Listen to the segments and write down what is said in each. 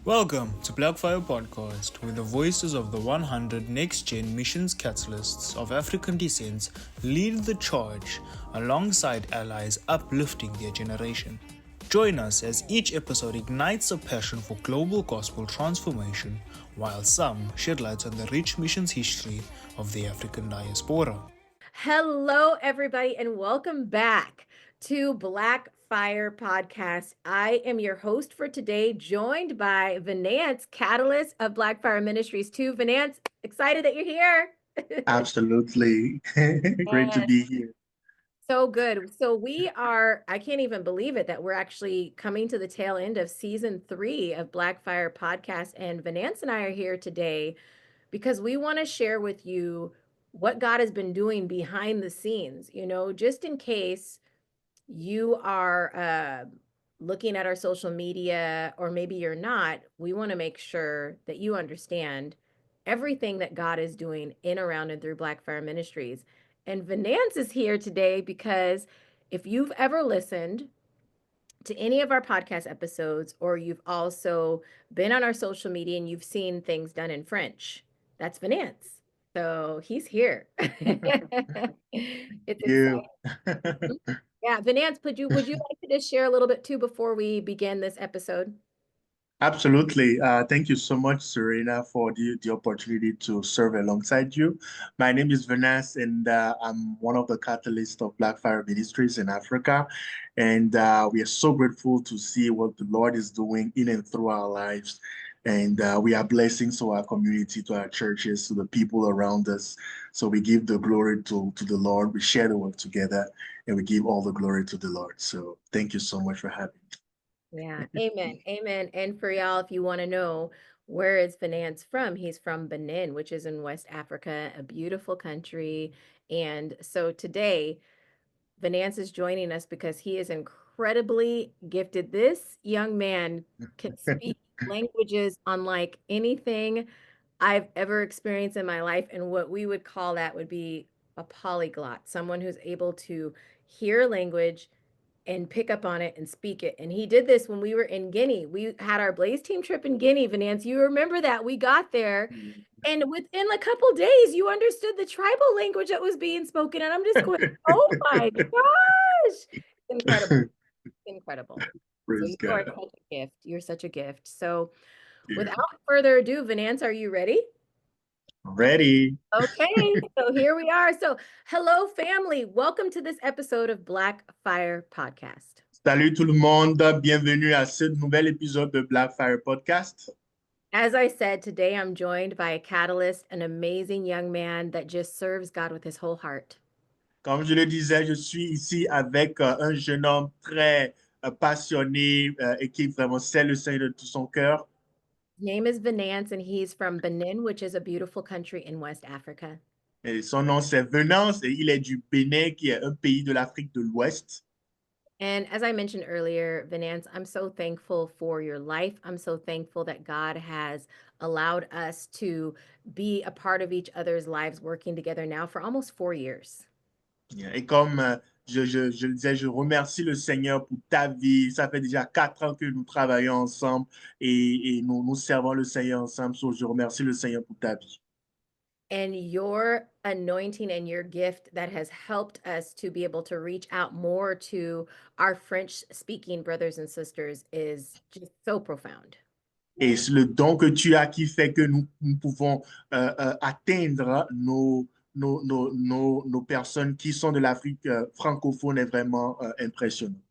Welcome to Blackfire Podcast, where the voices of the 100 next-gen missions catalysts of African descent lead the charge alongside allies uplifting their generation. Join us as each episode ignites a passion for global gospel transformation, while some shed light on the rich missions history of the African diaspora. Hello, everybody, and welcome back to Black Fire Podcast. I am your host for today, joined by Venance, Catalyst of Black Fire Ministries 2. Venance, excited that you're here. Absolutely. Great to And be here. so good. So we are, I can't even believe it that we're actually coming to the tail end of season 3 of Black Fire Podcast. And Venance and I are here today because we want to share with you what God has been doing behind the scenes, just in case you are looking at our social media, or maybe you're not. We want to make sure that you understand everything that God is doing in, around, and through Black Fire Ministries. And Venance is here today because if you've ever listened to any of our podcast episodes, or you've also been on our social media and you've seen things done in French, that's Venance. So he's here. It's You. exciting. Yeah, Venance, would you like to just share a little bit too before we begin this episode? Absolutely. Thank you so much, Serena, for the opportunity to serve alongside you. My name is Venance, and I'm one of the catalysts of Black Fire Ministries in Africa. And we are so grateful to see what the Lord is doing in and through our lives. And we are blessings to our community, to our churches, to the people around us. So we give the glory to the Lord. We share the work together, and we give all the glory to the Lord. So thank you so much for having me. Yeah, amen, amen. And for y'all, if you want to know, where is Venance from? He's from Benin, which is in West Africa, a beautiful country. And so today, Venance is joining us because he is incredibly gifted. This young man can speak languages unlike anything I've ever experienced in my life. And what we would call that would be a polyglot, someone who's able to hear language and pick up on it and speak it. And he did this when we were in Guinea. We had our Blaze team trip in Guinea, Venance. You remember that? We got there, and within a couple days, you understood the tribal language that was being spoken. And I'm just going, oh my gosh. Incredible. Incredible. So Praise you are God. such a gift. You're such a gift. So Yeah. without further ado, Venance, are you ready? Ready. Okay, so here we are. So hello, family. Welcome to this episode of Black Fire Podcast. Salut tout le monde, bienvenue à ce nouvel épisode de Black Fire Podcast. As I said, today I'm joined by a catalyst, an amazing young man that just serves God with his whole heart. Comme je le disais, je suis ici avec un jeune homme très passionné et qui vraiment sait le Seigneur de tout son cœur. His name is Venance, and he's from Benin, which is a beautiful country in West Africa. Et son nom, c'est Venance et il est du Bénin, qui est un pays de l'Afrique de l'Ouest. And as I mentioned earlier, Venance, I'm so thankful for your life. I'm so thankful that God has allowed us to be a part of each other's lives, working together now for almost 4 years. Et comme je le disais, je remercie le Seigneur pour ta vie. Ça fait déjà 4 ans que nous travaillons ensemble et nous servons le Seigneur ensemble. So, je remercie le Seigneur pour ta vie. And your anointing and your gift that has helped us to be able to reach out more to our French speaking brothers and sisters is just so profound. Et c'est le don que tu as qui fait que nous pouvons atteindre nos personnes qui sont de l'Afrique francophone est vraiment impressionnant.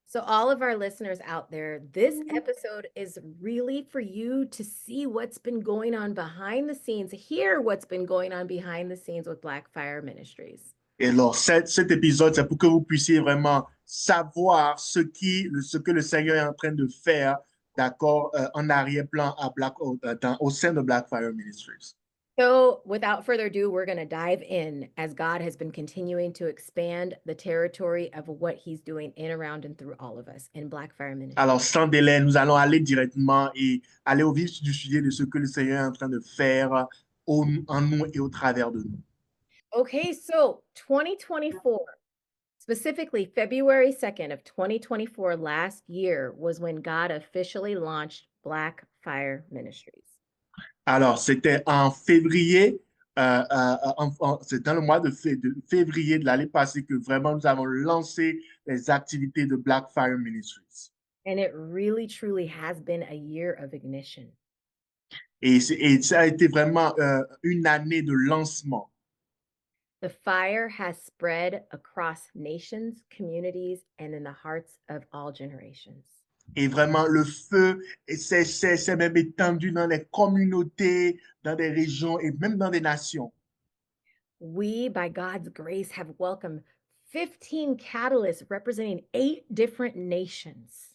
So, all of our listeners out there, this episode is really for you to see what's been going on behind the scenes, hear what's been going on behind the scenes with Black Fire Ministries. Et alors, cet épisode, c'est pour que vous puissiez vraiment savoir ce que le Seigneur est en train de faire, d'accord, en arrière-plan au sein de Black Fire Ministries. So, without further ado, we're going to dive in as God has been continuing to expand the territory of what he's doing in, around, and through all of us in Black Fire Ministry. Alors, sans délai, nous allons aller directement et aller au vif du sujet de ce que le Seigneur est en train de faire en nous et au travers de nous. Okay, so 2024, specifically February 2nd of 2024, last year was when God officially launched Black Fire Ministries. Alors, c'était en février, c'est dans le mois de février de l'année passée que vraiment nous avons lancé les activités de Black Fire Ministries. And it really, truly has been a year of ignition. Et ça a été vraiment une année de lancement. The fire has spread across nations, communities, and in the hearts of all generations. Et vraiment, le feu s'est même étendu dans les communautés, dans des régions et même dans des nations. We, by God's grace, have welcomed 15 catalysts representing 8 different nations.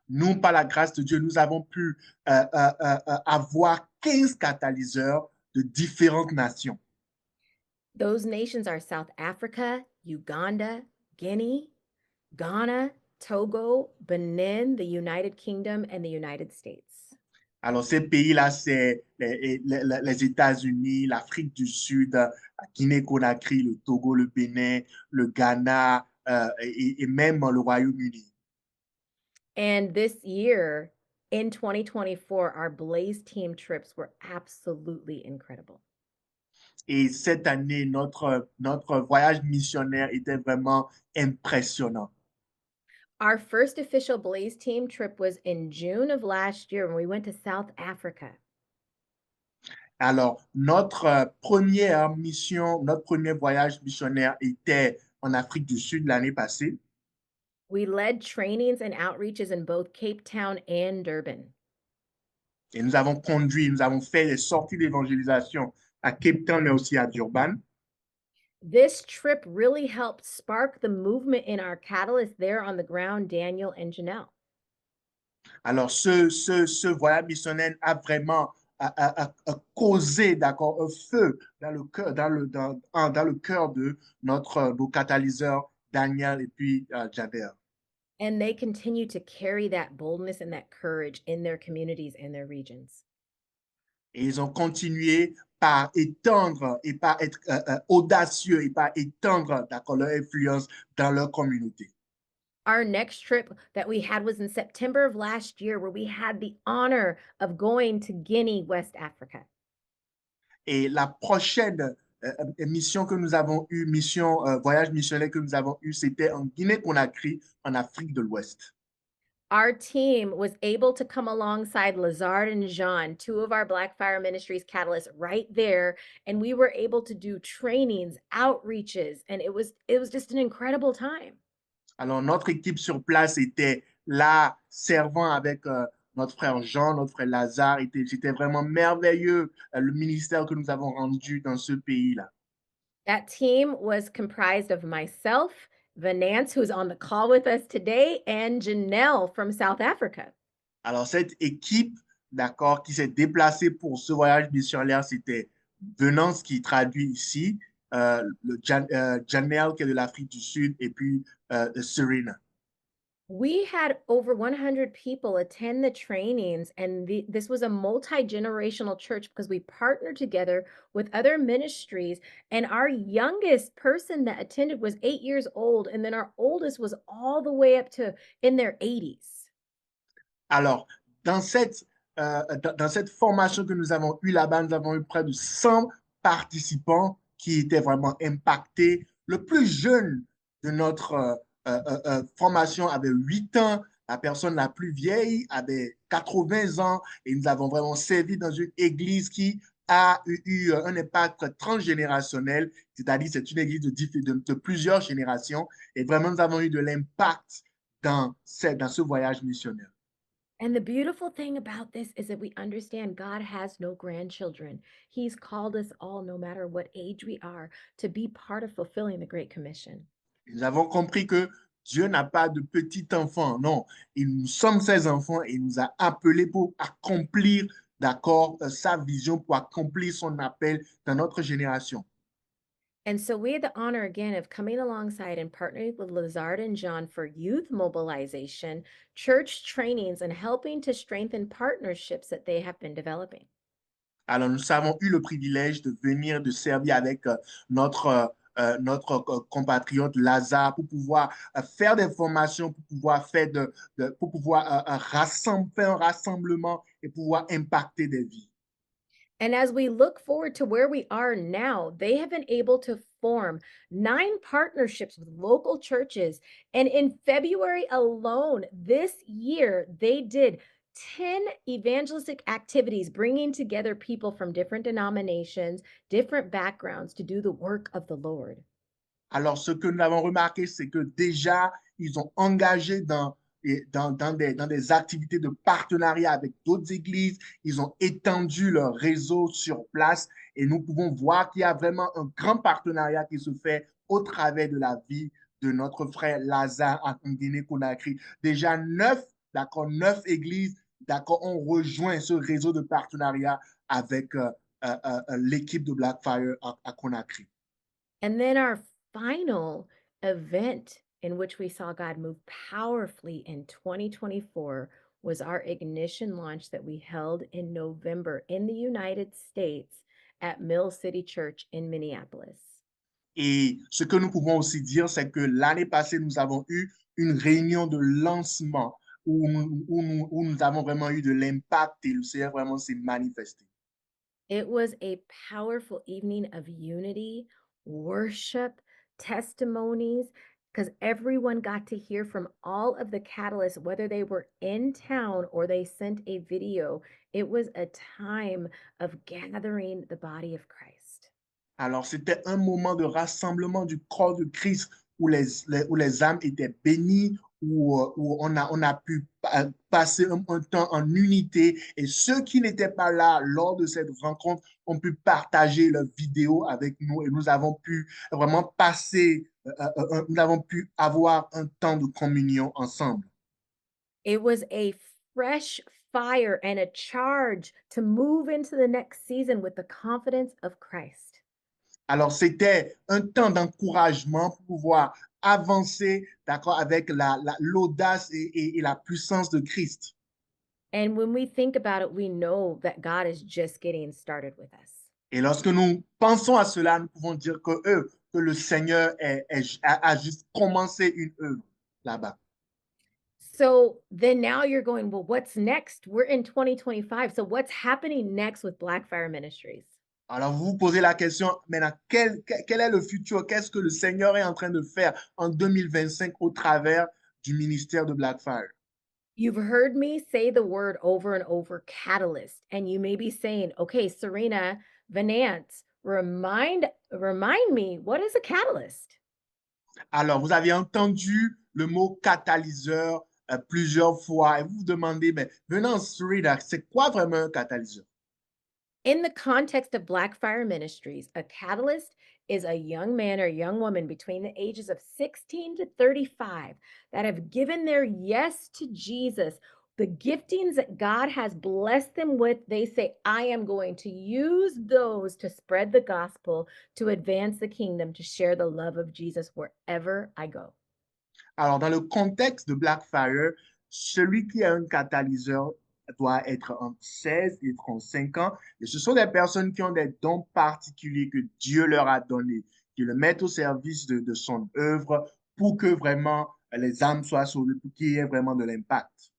Nous, par la grâce de Dieu, nous avons pu avoir 15 catalyseurs de différentes nations. Those nations are South Africa, Uganda, Guinea, Ghana, Togo, Benin, the United Kingdom, and the United States. Alors, ces pays-là, c'est les États-Unis, l'Afrique du Sud, la Guinée-Conakry, le Togo, le Bénin, le Ghana et même le Royaume-Uni. And this year, in 2024, our Blaze team trips were absolutely incredible. Et cette année, notre voyage missionnaire était vraiment impressionnant. Our first official Blaze team trip was in June of last year when we went to South Africa. Alors, notre première mission, notre premier voyage missionnaire était en Afrique du Sud l'année passée. We led trainings and outreaches in both Cape Town and Durban. Et nous avons fait des sorties d'évangélisation à Cape Town, mais aussi à Durban. This trip really helped spark the movement in our catalyst there on the ground, Daniel and Janelle. Alors, ce voyage missionnaire a vraiment causé, d'accord, un feu dans le cœur, dans le cœur de nos catalyseurs, Daniel et puis Jaber. And they continue to carry that boldness and that courage in their communities and their regions. Et ils ont continué par étendre et par être audacieux et par étendre, d'accord, leur influence dans leur communauté. Our next trip that we had was in September of last year, where we had the honor of going to Guinea, West Africa. Et la prochaine mission que nous avons eue, voyage missionnaire que nous avons eu, c'était en Guinée-Conakry, en Afrique de l'Ouest. Our team was able to come alongside Lazard and Jean, two of our Black Fire Ministries catalysts, right there, and we were able to do trainings, outreaches, and it was just an incredible time. Alors, notre équipe sur place était là, servant avec notre frère Jean, notre frère Lazare. C'était vraiment merveilleux, le ministère que nous avons rendu dans ce pays-là. That team was comprised of myself, Venance, who's on the call with us today, and Janelle from South Africa. Alors, cette équipe, d'accord, qui s'est déplacée pour ce voyage missionnaire, c'était Venance qui traduit ici, Janelle qui est de l'Afrique du Sud, et puis Serena. We had over 100 people attend the trainings, and this was a multi-generational church because we partnered together with other ministries. And our youngest person that attended was 8 years old, and then our oldest was all the way up to in their 80s. Alors, dans cette formation que nous avons eue là-bas, nous avons eu près de 100 participants qui étaient vraiment impactés. Le plus jeune de notre formation avait 8 ans, la personne la plus vieille avait 80 ans, et nous avons vraiment servi dans une église qui a eu un impact transgénérationnel, c'est-à-dire c'est une église de plusieurs générations, et vraiment nous avons eu de l'impact dans ce voyage missionnaire. And the beautiful thing about this is that we understand God has no grandchildren. He's called us all, no matter what age we are, to be part of fulfilling the Great Commission. Nous avons compris que Dieu n'a pas de petits-enfants, non. Nous sommes ses enfants et il nous a appelés pour accomplir, d'accord, sa vision, pour accomplir son appel dans notre génération. And so we had the honor again of coming alongside and partnering with Lazard and John for youth mobilization, church trainings, and helping to strengthen partnerships that they have been developing. Alors, nous avons eu le privilège de venir, de servir avec notre compatriote Lazare pour pouvoir faire des formations, pour pouvoir faire faire un rassemblement et pouvoir impacter des vies. And as we look forward to where we are now, they have been able to form 9 partnerships with local churches. And in February alone, this year, they did 10 evangelistic activities, bringing together people from different denominations, different backgrounds to do the work of the Lord. Alors, ce que nous avons remarqué, c'est que déjà, ils ont engagé dans des activités de partenariat avec d'autres églises. Ils ont étendu leur réseau sur place et nous pouvons voir qu'il y a vraiment un grand partenariat qui se fait au travers de la vie de notre frère Lazare à Guinée-Conakry. Déjà 9 églises, d'accord, ont rejoint ce réseau de partenariat avec l'équipe de Blackfire à Conakry. And then our final event in which we saw God move powerfully in 2024 was our ignition launch that we held in November in the United States at Mill City Church in Minneapolis. Et ce que nous pouvons aussi dire, c'est que l'année passée, nous avons eu une réunion de lancement où nous avons vraiment eu de l'impact et le Seigneur vraiment s'est manifesté. It was a powerful evening of unity, worship, testimonies, because everyone got to hear from all of the catalysts, whether they were in town or they sent a video. It was a time of gathering the body of Christ. Alors, c'était un moment de rassemblement du corps de Christ où les âmes étaient bénies, où on a pu passer un temps en unité. Et ceux qui n'étaient pas là lors de cette rencontre ont pu partager leurs vidéos avec nous et nous avons pu vraiment nous avons pu avoir un temps de communion ensemble. It was a fresh fire and a charge to move into the next season with the confidence of Christ. Alors, c'était un temps d'encouragement pour pouvoir avancer, d'accord, avec l'audace et la puissance de Christ. And when we think about it, we know that God is just getting started with us. Et lorsque nous pensons à cela, nous pouvons dire que le Seigneur a juste commencé une œuvre là-bas. So then now you're going, well, what's next? We're in 2025. So what's happening next with Blackfire Ministries? Alors, vous vous posez la question, maintenant, quel est le futur? Qu'est-ce que le Seigneur est en train de faire en 2025 au travers du ministère de Blackfire? You've heard me say the word over and over, catalyst, and you may be saying, okay, Serena Venance, remind me, what is a catalyst? Alors, vous avez entendu le mot catalyseur plusieurs fois et vous vous demandez, mais venant Rita, c'est quoi vraiment un catalyseur? In the context of Blackfire Ministries, a catalyst is a young man or young woman between the ages of 16 to 35 that have given their yes to Jesus. The giftings that God has blessed them with, they say, I am going to use those to spread the gospel, to advance the kingdom, to share the love of Jesus wherever I go. Alors, dans le contexte de Blackfire, celui qui a un catalyseur doit être entre 16 et 35 ans. Et ce sont des personnes qui ont des dons particuliers que Dieu leur a donnés, qui le mettent au service de son œuvre pour que vraiment les âmes soient sauvées, pour qu'il y ait vraiment de l'impact.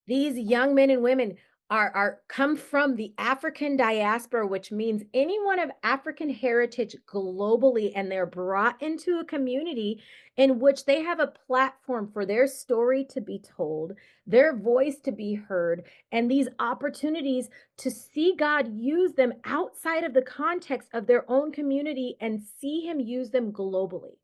These young men and women are come from the African diaspora, which means anyone of African heritage globally, and they're brought into a community in which they have a platform for their story to be told, their voice to be heard, and these opportunities to see God use them outside of the context of their own community and see him use them globally.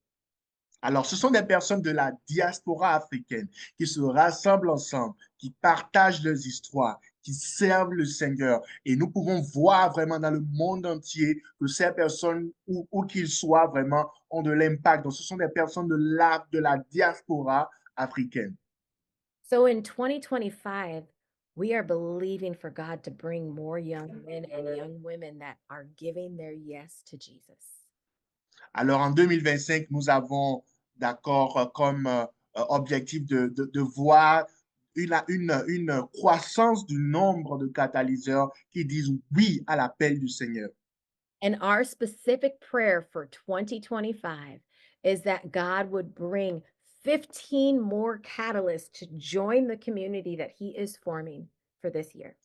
Alors, ce sont des personnes de la diaspora africaine qui se rassemblent ensemble, qui partagent leurs histoires, qui servent le Seigneur. Et nous pouvons voir vraiment dans le monde entier que ces personnes, où qu'ils soient, vraiment, ont de l'impact. Donc, ce sont des personnes de la diaspora africaine. So in 2025, we are believing for God to bring more young men and young women that are giving their yes to Jesus. Alors, en 2025, nous avons, d'accord, comme objectif de voir une croissance du nombre de catalyseurs qui disent oui à l'appel du Seigneur. And our specific prayer for 2025 is that God would bring 15 more catalysts to join the community that he is forming for this year.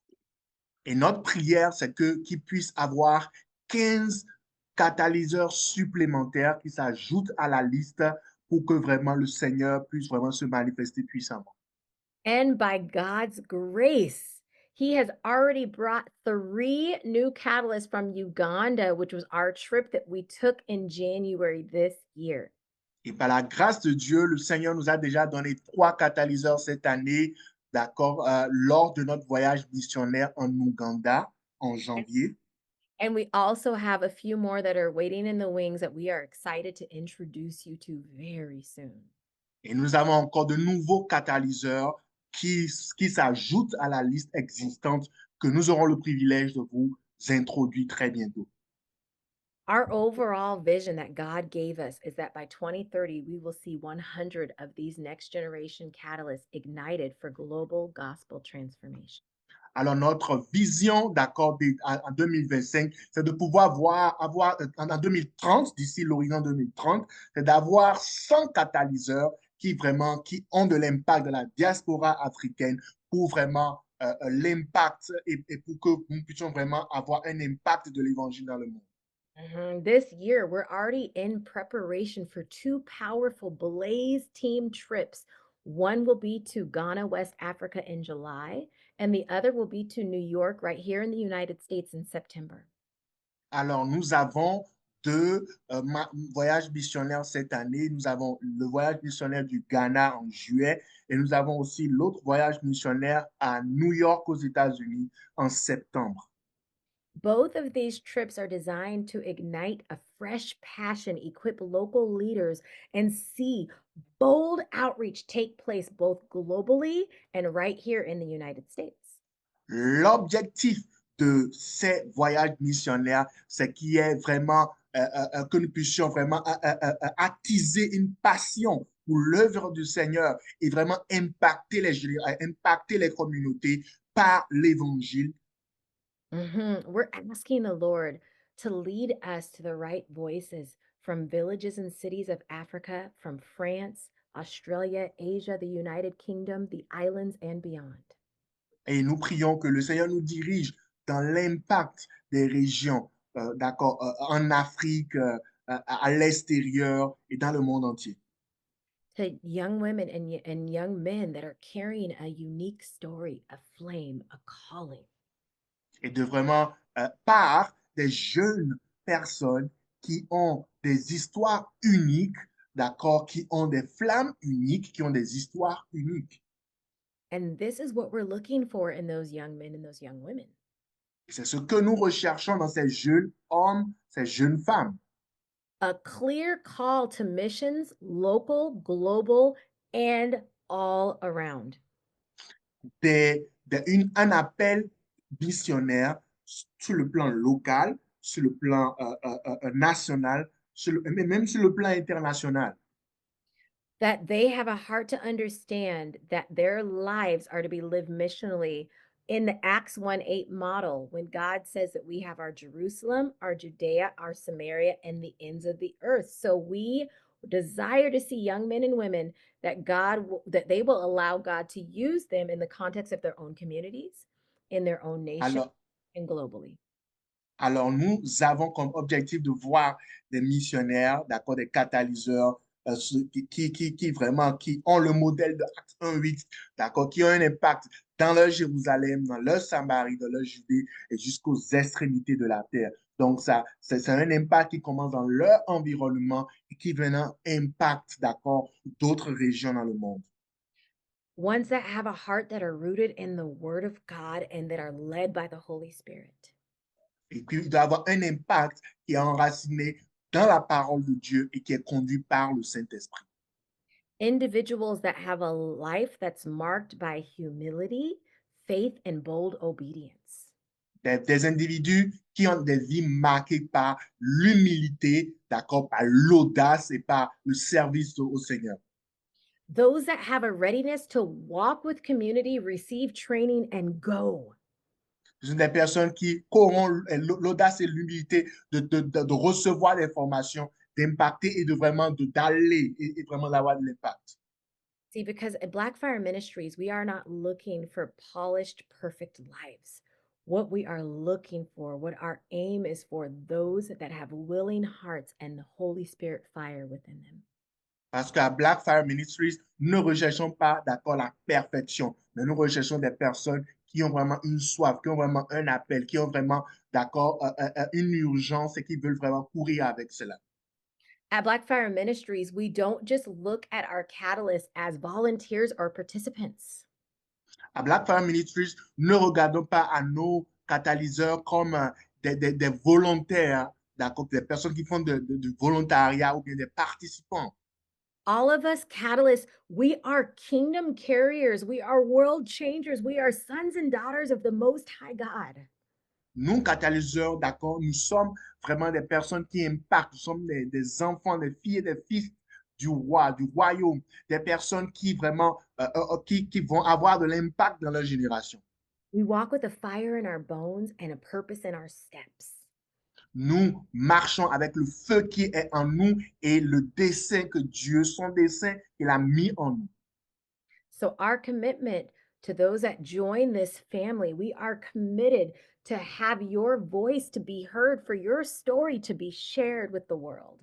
Et notre prière, c'est qu'ils puissent avoir 15 catalyseurs supplémentaires qui s'ajoutent à la liste pour que vraiment le Seigneur puisse vraiment se manifester puissamment. And by God's grace, he has already brought 3 new catalysts from Uganda, which was our trip that we took in January this year. Et par la grâce de Dieu, le Seigneur nous a déjà donné 3 catalyseurs cette année, d'accord, lors de notre voyage missionnaire en Ouganda en janvier. And we also have a few more that are waiting in the wings that we are excited to introduce you to very soon. Et nous avons encore de nouveaux catalyseurs qui s'ajoutent à la liste existante que nous aurons le privilège de vous introduire très bientôt. Our overall vision that God gave us is that by 2030, we will see 100 of these next generation catalysts ignited for global gospel transformation. Alors, notre vision, d'accord, en 2025, c'est de pouvoir avoir en 2030, d'ici l'horizon 2030, c'est d'avoir 100 catalyseurs qui ont de l'impact de la diaspora africaine pour vraiment l'impact et pour que nous puissions vraiment avoir un impact de l'évangile dans le monde. This year, we're already in preparation for 2 powerful Blaze team trips. One will be to Ghana, West Africa in July, and the other will be to New York, right here in the United States in September. Alors, nous avons deux voyages missionnaires cette année. Nous avons le voyage missionnaire du Ghana en juillet et nous avons aussi l'autre voyage missionnaire à New York aux États-Unis en septembre. Both of these trips are designed to ignite a fresh passion, equip local leaders, and see bold outreach take place both globally and right here in the United States. L'objectif de ces voyages missionnaires, c'est qu'il y ait vraiment, que nous puissions vraiment attiser une passion pour l'œuvre du Seigneur et vraiment impacter les communautés par l'Évangile. We're asking the Lord to lead us to the right voices from villages and cities of Africa, from France, Australia, Asia, the United Kingdom, the islands, and beyond. Et nous prions que le Seigneur nous dirige dans l'impact des régions, d'accord, en Afrique, à l'extérieur et dans le monde entier. To young women and young men that are carrying a unique story, a flame, a calling. Et de vraiment, par des jeunes personnes qui ont des histoires uniques, d'accord, qui ont des flammes uniques, qui ont des histoires uniques. And this is what we're looking for in those young men and those young women. C'est ce que nous recherchons dans ces jeunes hommes, ces jeunes femmes. A clear call to missions, local, global, and all around. Un appel missionnaire sur le plan local, sur le plan national, même sur le plan international. That they have a heart to understand that their lives are to be lived missionally in the Acts 1:8 model, when God says that we have our Jerusalem, our Judea, our Samaria, and the ends of the earth. So we desire to see young men and women that they will allow God to use them in the context of their own communities, in their own nation, Alors, and globally. Alors, nous avons comme objectif de voir des missionnaires, d'accord, des catalyseurs qui ont le modèle de Acte 1:8, d'accord, qui ont un impact dans leur Jérusalem, dans leur Samarie, dans leur Judée et jusqu'aux extrémités de la terre. Donc, c'est un impact qui commence dans leur environnement et qui maintenant impacte, d'accord, d'autres régions dans le monde. Ones that have a heart that are rooted in the Word of God and that are led by the Holy Spirit. Et puis, il doit avoir un impact qui est enraciné dans la parole de Dieu et qui est conduit par le Saint-Esprit. Individuals that have a life that's marked by humility, faith, and bold obedience. Des individus qui ont des vies marquées par l'humilité, d'accord, par l'audace et par le service au Seigneur. Those that have a readiness to walk with community, receive training, and go. Ce sont des personnes qui auront l'audace et l'humilité de recevoir des formations, d'impacter et de vraiment d'aller et vraiment d'avoir de l'impact. See, because at Blackfire Ministries, we are not looking for polished, perfect lives. what we are looking for, what our aim is for those that have willing hearts and the Holy Spirit fire within them. Parce qu'à Black Fire Ministries, nous ne recherchons pas, d'accord, la perfection, mais nous recherchons des personnes qui ont vraiment une soif, qui ont vraiment un appel, qui ont vraiment, d'accord, une urgence et qui veulent vraiment courir avec cela. At Black Fire Ministries, we don't just look at our catalysts as volunteers or participants. À Black Fire Ministries, ne regardons pas à nos catalyseurs comme des volontaires, d'accord, des personnes qui font du volontariat ou bien des participants. All of us catalysts, we are kingdom carriers. We are world changers. We are sons and daughters of the Most High God. Nous, catalyseurs, d'accord, nous sommes vraiment des personnes qui impactent. Nous sommes des enfants, des filles et des fils du roi, du royaume, des personnes qui vraiment, qui vont avoir de l'impact dans leur génération. We walk with a fire in our bones and a purpose in our steps. Nous marchons avec le feu qui est en nous et le dessein que Dieu, son dessein, il a mis en nous. So, our commitment to those that join this family, we are committed to have your voice to be heard, for your story to be shared with the world.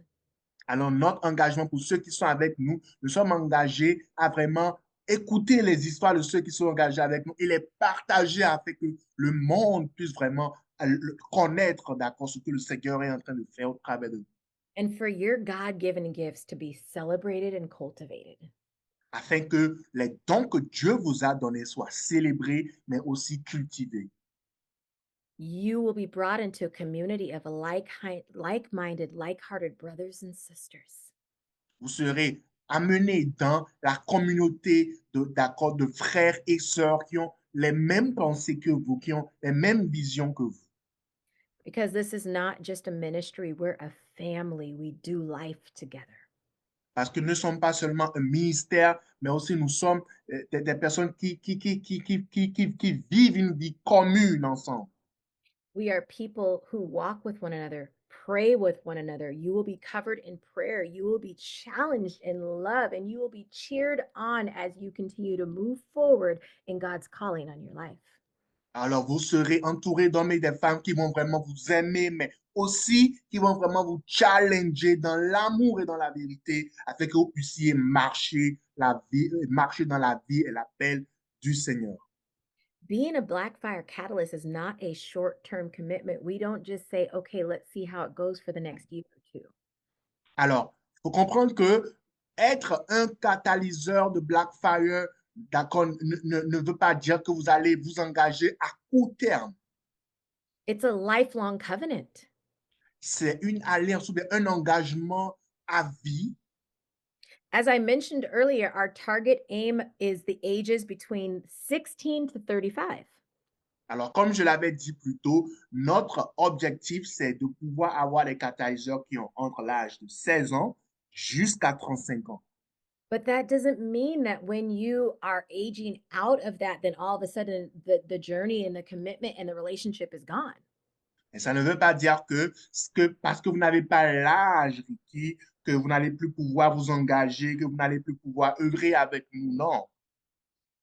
Alors, notre engagement pour ceux qui sont avec nous, nous sommes engagés à vraiment écouter les histoires de ceux qui sont engagés avec nous et les partager afin que le monde puisse vraiment connaître, d'accord, ce que le Seigneur est en train de faire au travers de nous, And for your God given gifts to be celebrated and cultivated. afin que les dons que Dieu vous a donnés soient célébrés, mais aussi cultivés. You will be brought into a community of like-minded, like-hearted brothers and sisters. Vous serez amenés dans la communauté d'accord, de frères et sœurs qui ont les mêmes pensées que vous, qui ont les mêmes visions que vous. Because this is not just a ministry, we're a family. We do life together. Parce que nous ne sommes pas seulement un ministère, mais aussi nous sommes des personnes qui vivent une vie commune ensemble. We are people who walk with one another, pray with one another. You will be covered in prayer. You will be challenged in love, and you will be cheered on as you continue to move forward in God's calling on your life. Alors, vous serez entourés d'hommes et de femmes qui vont vraiment vous aimer, mais aussi qui vont vraiment vous challenger dans l'amour et dans la vérité, afin que vous puissiez marcher dans la vie et l'appel du Seigneur. Being a Black Fire Catalyst is not a short term commitment. We don't just say, okay, let's see how it goes for the next year or two. Alors, il faut comprendre que être un catalyseur de Blackfire, d'accord, ne veut pas dire que vous allez vous engager à court terme. It's a lifelong covenant. C'est une alliance ou bien un engagement à vie. As I mentioned earlier, our target aim is the ages between 16 to 35. Alors, comme je l'avais dit plus tôt, notre objectif, c'est de pouvoir avoir des catalyseurs qui ont entre l'âge de 16 ans jusqu'à 35 ans. But that doesn't mean that when you are aging out of that, then all of a sudden the journey and the commitment and the relationship is gone. Et ça ne veut pas dire que parce que vous n'avez pas l'âge requis, que vous n'allez plus pouvoir vous engager, que vous n'allez plus pouvoir œuvrer avec nous. Non.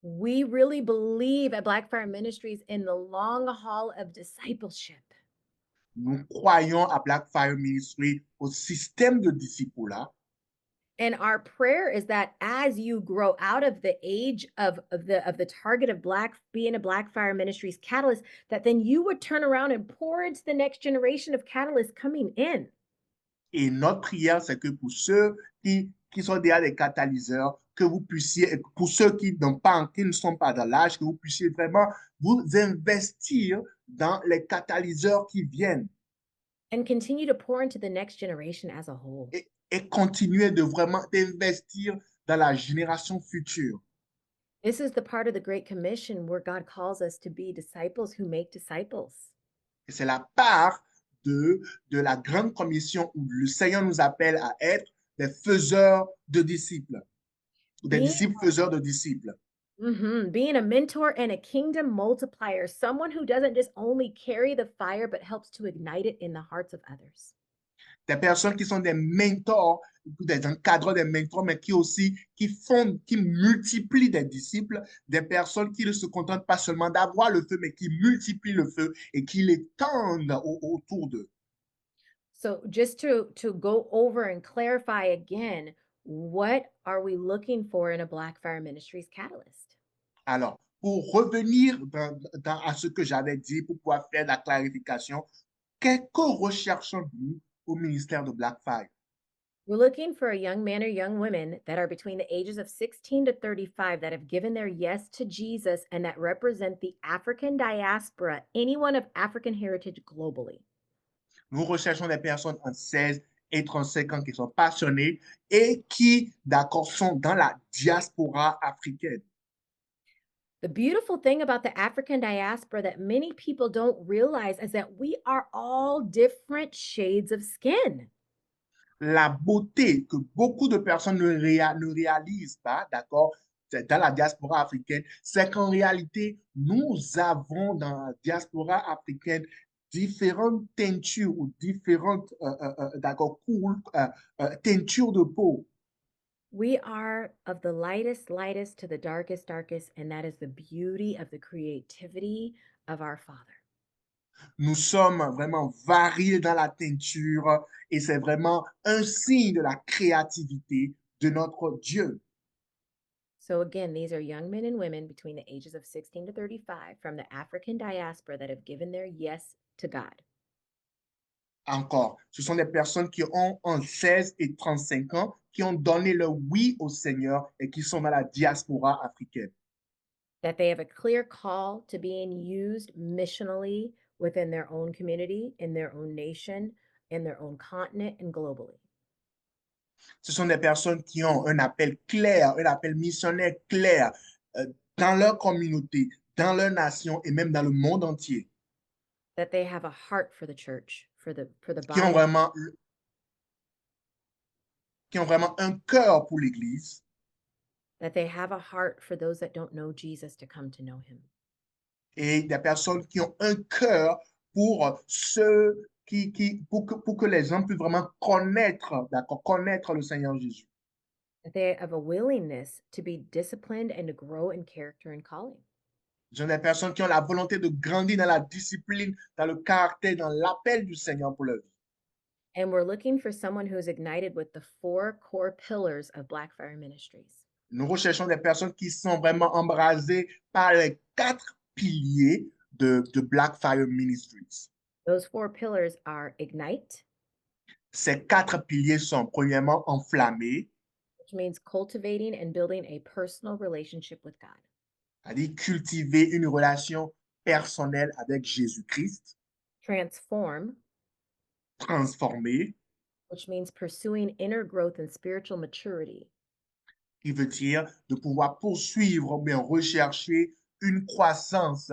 We really believe at Black Fire Ministries in the long haul of discipleship. Nous croyons à Black Fire Ministry, au système de disciples-là. And our prayer is that as you grow out of the age of the target of being a Black Fire Ministries catalyst, that then you would turn around and pour into the next generation of catalysts coming in. Et notre prière, c'est que pour ceux qui sont déjà des catalyseurs, que vous puissiez, pour ceux qui ne sont pas dans l'âge, que vous puissiez vraiment vous investir dans les catalyseurs qui viennent And continue to pour into the next generation as a whole. et continuer de vraiment investir dans la génération future. This is the part of the Great Commission where God calls us to be disciples who make disciples. Et c'est la part de la grande commission où le Seigneur nous appelle à être des faiseurs de disciples, ou des disciples faiseurs de disciples. Being a mentor and a kingdom multiplier, someone who doesn't just only carry the fire, but helps to ignite it in the hearts of others. des personnes qui sont des mentors, des encadreurs, des mentors, mais qui multiplient des disciples, des personnes qui ne se contentent pas seulement d'avoir le feu, mais qui multiplient le feu et qui l'étendent autour d'eux. So just to go over and clarify again, what are we looking for in a Black Fire Ministries catalyst? Alors, pour revenir à ce que j'avais dit, pour pouvoir faire la clarification, qu'est-ce que recherchons-nous au ministère de Blackfire? We're looking for a young man or young women that are between the ages of 16 to 35 that have given their yes to Jesus and that represent the African diaspora, anyone of African heritage globally. Nous recherchons des personnes entre 16 et 35 ans qui sont passionnées et qui, d'accord, sont dans la diaspora africaine. The beautiful thing about the African diaspora that many people don't realize is that we are all different shades of skin. La beauté que beaucoup de personnes ne réalisent pas, d'accord, dans la diaspora africaine, c'est qu'en réalité, nous avons dans la diaspora africaine différentes teintures ou différentes d'accord, teintures de peau. We are of the lightest to the darkest, and that is the beauty of the creativity of our Father. Nous sommes vraiment variés dans la teinture et c'est vraiment un signe de la créativité de notre Dieu. So, again, these are young men and women between the ages of 16 to 35 from the African diaspora that have given their yes to God. Encore, ce sont des personnes qui ont entre 16 et 35 ans, qui ont donné le oui au Seigneur et qui sont dans la diaspora africaine. That they have a clear call to being used missionally within their own community, in their own nation, in their own continent, and globally. Ce sont des personnes qui ont un appel clair, un appel missionnaire clair dans leur communauté, dans leur nation et même dans le monde entier. That they have a heart for the church, for the Qui ont body. qui ont vraiment un cœur pour l'Église. That they have a heart for those that don't know Jesus to come to know him. Et des personnes qui ont un cœur pour ceux pour que les gens puissent vraiment connaître, d'accord, connaître le Seigneur Jésus. That they have a willingness to be disciplined and to grow in character and calling. Ce sont des personnes qui ont la volonté de grandir dans la discipline, dans le caractère, dans l'appel du Seigneur pour leur vie. And we're looking for someone who is ignited with the 4 core pillars of Black Fire Ministries. Nous recherchons des personnes qui sont vraiment embrasées par les 4 piliers de Black Fire Ministries. Those 4 pillars are ignite. Ces 4 piliers sont premièrement enflammés, Which means cultivating and building a personal relationship with God. c'est-à-dire cultiver une relation personnelle avec Jésus-Christ. Transform, Transformer, which means pursuing inner growth and spiritual maturity. qui veut dire de pouvoir poursuivre ou bien rechercher une croissance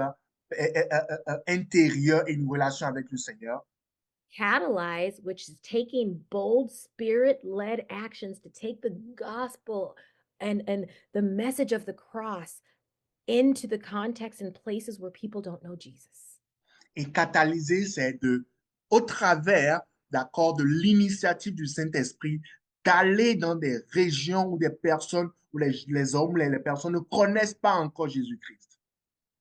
intérieure et une relation avec le Seigneur. Catalyze, which is taking bold spirit-led actions to take the gospel and the message of the cross into the context and places where people don't know Jesus. Et catalyser, c'est au travers, d'accord, de l'initiative du Saint-Esprit, d'aller dans des régions où des personnes, où les hommes, les personnes ne connaissent pas encore Jésus-Christ.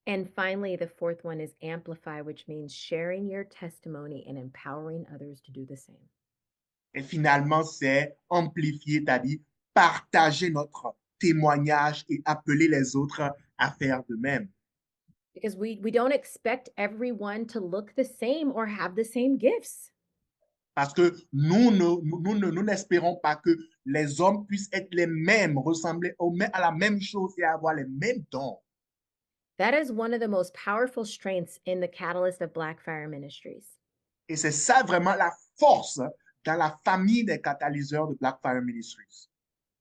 And finally, the 4th one is amplify, which means sharing your testimony and empowering others to do the same. Et finalement, c'est amplifier, c'est-à-dire partager notre témoignage et appeler les autres à faire de même. Because we don't expect everyone to look the same or have the same gifts. Parce que nous n'espérons pas que les hommes puissent être les mêmes, ressembler à la même chose et avoir les mêmes dons. That is one of the most powerful strengths in the catalyst of Black Fire Ministries. Et c'est ça vraiment la force dans la famille des catalyseurs de Black Fire Ministries.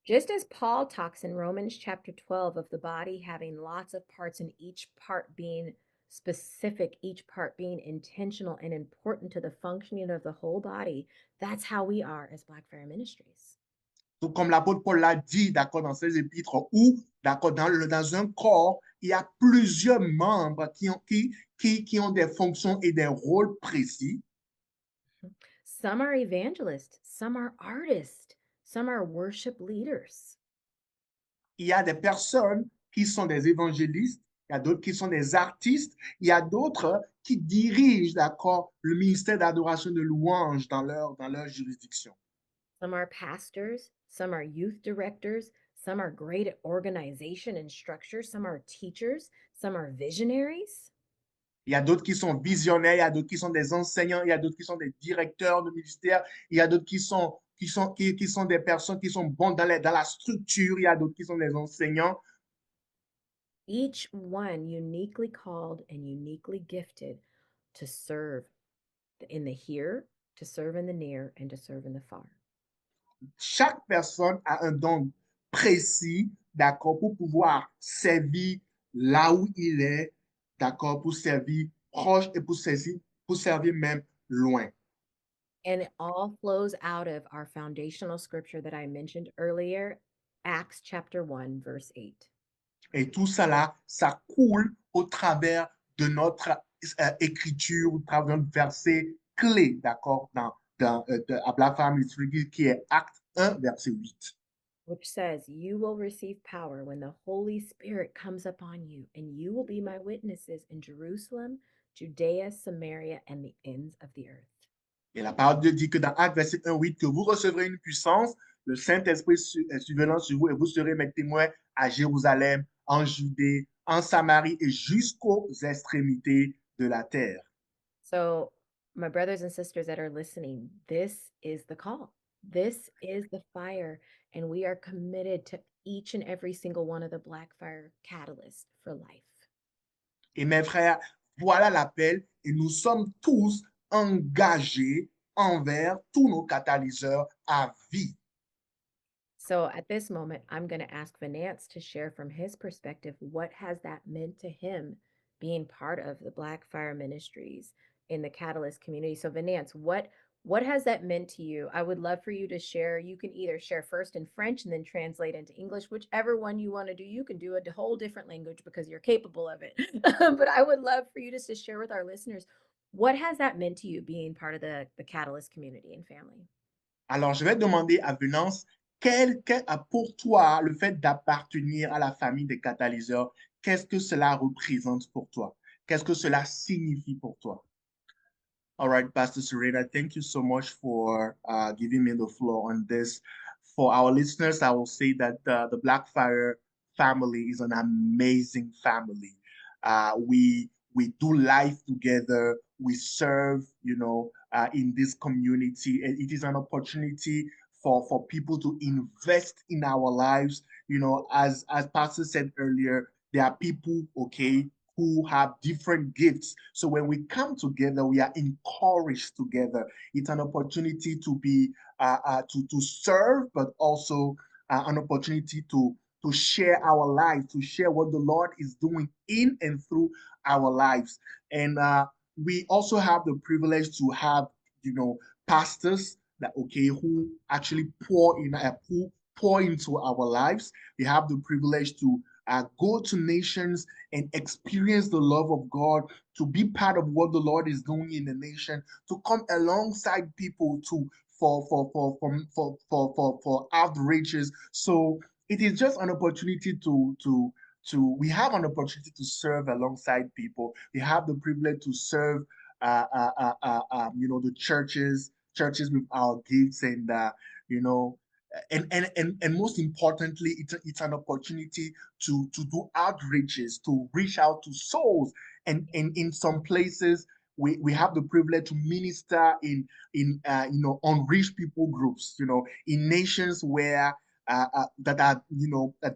Just as Paul talks in Romans chapter 12 of the body having lots of parts and each part being specific, each part being intentional and important to the functioning of the whole body, that's how we are as Black Fire Ministries. Donc, comme l'apôtre Paul l'a dit, d'accord, dans ses épîtres, où, d'accord, dans un corps, il y a plusieurs membres qui ont des fonctions et des rôles précis. Some are evangelists, some are artists, some are worship leaders. Il y a des personnes qui sont des évangélistes, il y a d'autres qui sont des artistes, il y a d'autres qui dirigent, d'accord, le ministère d'adoration de louange dans leur juridiction. Some are pastors, some are youth directors, some are great at organization and structure, some are teachers, some are visionaries. Il y a d'autres qui sont visionnaires, il y a d'autres qui sont des enseignants, il y a d'autres qui sont des directeurs de ministère, il y a d'autres qui sont des personnes qui sont bonnes dans la structure, il y a d'autres qui sont des enseignants. Each one uniquely called and uniquely gifted to serve in the here, to serve in the near, and to serve in the far. Chaque personne a un don précis, d'accord, pour pouvoir servir là où il est, d'accord, pour servir proche et pour servir même loin. And it all flows out of our foundational scripture that I mentioned earlier, Acts chapter 1, verse 8. Et tout ça là, ça coule au travers de notre écriture, au travers d'un verset clé, d'accord, à Black Family Ministry, qui est Acte 1, verset 8. Which says, "You will receive power when the Holy Spirit comes upon you, and you will be my witnesses in Jerusalem, Judea, Samaria, and the ends of the earth." Et la parole de Dieu dit que dans Acte verset 1, 8, que vous recevrez une puissance, le Saint-Esprit survenant sur vous, et vous serez mes témoins à Jérusalem, en Judée, en Samarie et jusqu'aux extrémités de la terre. So, my brothers and sisters that are listening, this is the call. This is the fire, and we are committed to each and every single one of the Black Fire catalysts for life. Et mes frères, voilà l'appel et nous sommes tous engagés envers tous nos catalyseurs à vie. So at this moment, I'm going to ask Venance to share from his perspective what has that meant to him being part of the Black Fire Ministries in the Catalyst community. So Venance, what has that meant to you? I would love for you to share. You can either share first in French and then translate into English, whichever one you want to do. You can do a whole different language because you're capable of it. But I would love for you just to share with our listeners what has that meant to you being part of the Catalyst community and family? Alors, je vais demander à Venance, quel a pour toi le fait d'appartenir à la famille des catalyseurs, qu'est-ce que cela représente pour toi? Qu'est-ce que cela signifie pour toi? All right, Pastor Serena, thank you so much for giving me the floor on this. For our listeners, I will say that the Black Fire family is an amazing family. We do life together. We serve, in this community. And it is an opportunity for people to invest in our lives. As Pastor said earlier, there are people, okay, who have different gifts. So when we come together, we are encouraged together. It's an opportunity to be to serve, but also an opportunity to share our lives, to share what the Lord is doing in and through our lives. And we also have the privilege to have, pastors that who actually pour into our lives. We have the privilege to go to nations and experience the love of God, to be part of what the Lord is doing in the nation, to come alongside people for outreaches. So it is just an opportunity we have an opportunity to serve alongside people. We have the privilege to serve the churches with our gifts, and and most importantly, it's an opportunity to do outreaches, to reach out to souls. And in some places, we have the privilege to minister in unreached people groups, in nations where that are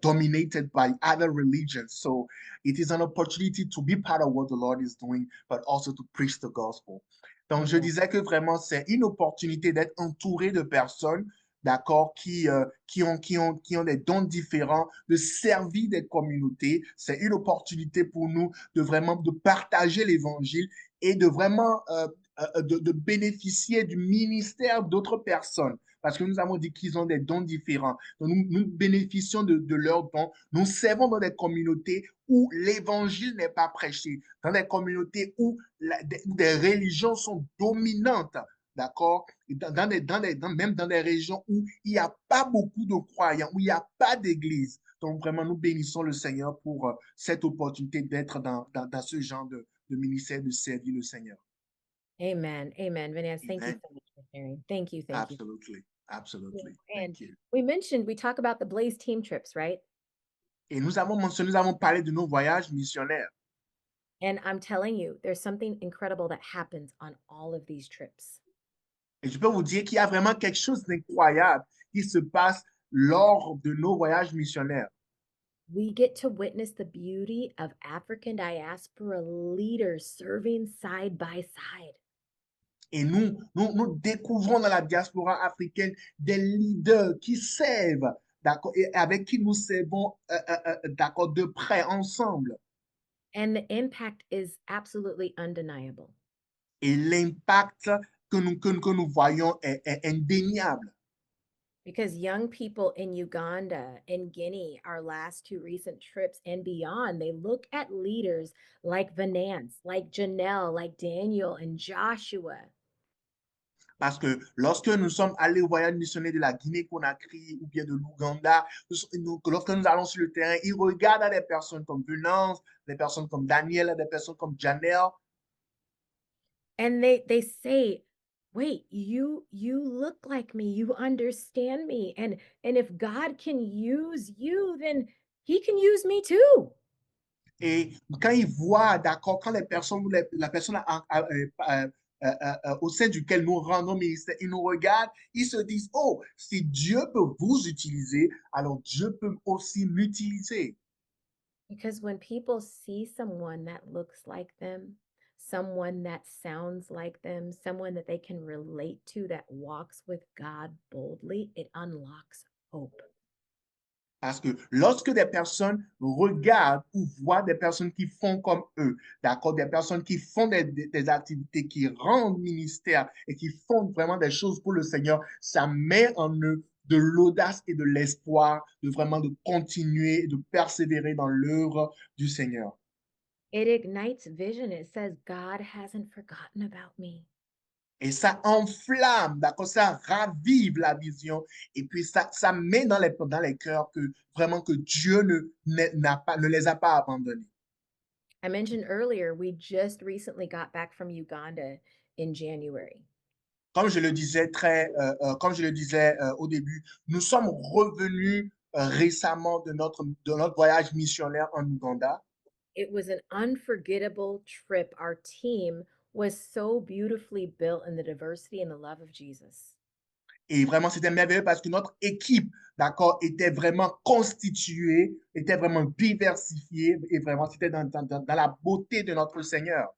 dominated by other religions. So it is an opportunity to be part of what the Lord is doing, but also to preach the gospel. Donc, je disais que vraiment, c'est une opportunité d'être entouré de personnes, d'accord, qui ont des dons différents, de servir des communautés. C'est une opportunité pour nous de partager l'évangile et de vraiment de bénéficier du ministère d'autres personnes. Parce que nous avons dit qu'ils ont des dons différents. Donc, nous bénéficions de leurs dons. Nous servons dans des communautés où l'évangile n'est pas prêché, dans des communautés où des religions sont dominantes, d'accord, même dans des régions où il n'y a pas beaucoup de croyants, où il n'y a pas d'église. Donc, vraiment, nous bénissons le Seigneur pour cette opportunité d'être dans ce genre de ministère, de servir le Seigneur. Amen. Amen. Vanessa, thank you Amen. so much for sharing. Thank you. Thank you. Absolutely. Yeah, Absolutely. and Thank you. we talk about the Blaze team trips, right? Et nous avons parlé de nos voyages missionnaires. And I'm telling you, there's something incredible that happens on all of these trips. Et je peux vous dire qu'il y a vraiment quelque chose d'incroyable qui se passe lors de nos voyages missionnaires. We get to witness the beauty of African diaspora leaders serving side by side. Et nous découvrons dans la diaspora africaine des leaders qui servent, d'accord, et avec qui nous servons, d'accord, de près ensemble. And the impact is absolutely undeniable. Et l'impact que nous voyons est indéniable. Because young people in Uganda and Guinea, our last two recent trips and beyond, they look at leaders like Venance, like Janelle, like Daniel and Joshua. Parce que lorsque nous sommes allés au voyage missionnaire de la Guinée-Conakry ou bien de l'Ouganda, lorsque nous allons sur le terrain, ils regardent à des personnes comme Venance, des personnes comme Daniel, des personnes comme Janelle. And they say, wait, you look like me, you understand me. And if God can use you, then he can use me too. Et quand ils voient, d'accord, quand les personnes, la personne au sein duquel nous rendons ministère, ils nous regardent, ils se disent, oh, si Dieu peut vous utiliser, alors Dieu peut aussi m'utiliser. Because when people see someone that looks like them, someone that sounds like them, someone that they can relate to that walks with God boldly, it unlocks hope. Parce que lorsque des personnes regardent ou voient des personnes qui font comme eux, d'accord, des personnes qui font des activités, qui rendent ministère et qui font vraiment des choses pour le Seigneur, ça met en eux de l'audace et de l'espoir de vraiment de continuer, de persévérer dans l'œuvre du Seigneur. It ignites vision. It says, God hasn't forgotten about me. Et ça enflamme, d'accord, ça ravive la vision et puis ça met dans les cœurs que vraiment que Dieu ne les a pas abandonnés. I mentioned earlier, we just recently got back from Uganda in January. Comme je le disais au début, nous sommes revenus récemment de notre voyage missionnaire en Ouganda. It was an unforgettable trip. Our team was so beautifully built in the diversity and the love of Jesus. Et vraiment, c'était merveilleux parce que notre équipe, d'accord, était vraiment constituée, était vraiment diversifiée et vraiment, c'était dans la beauté de notre Seigneur.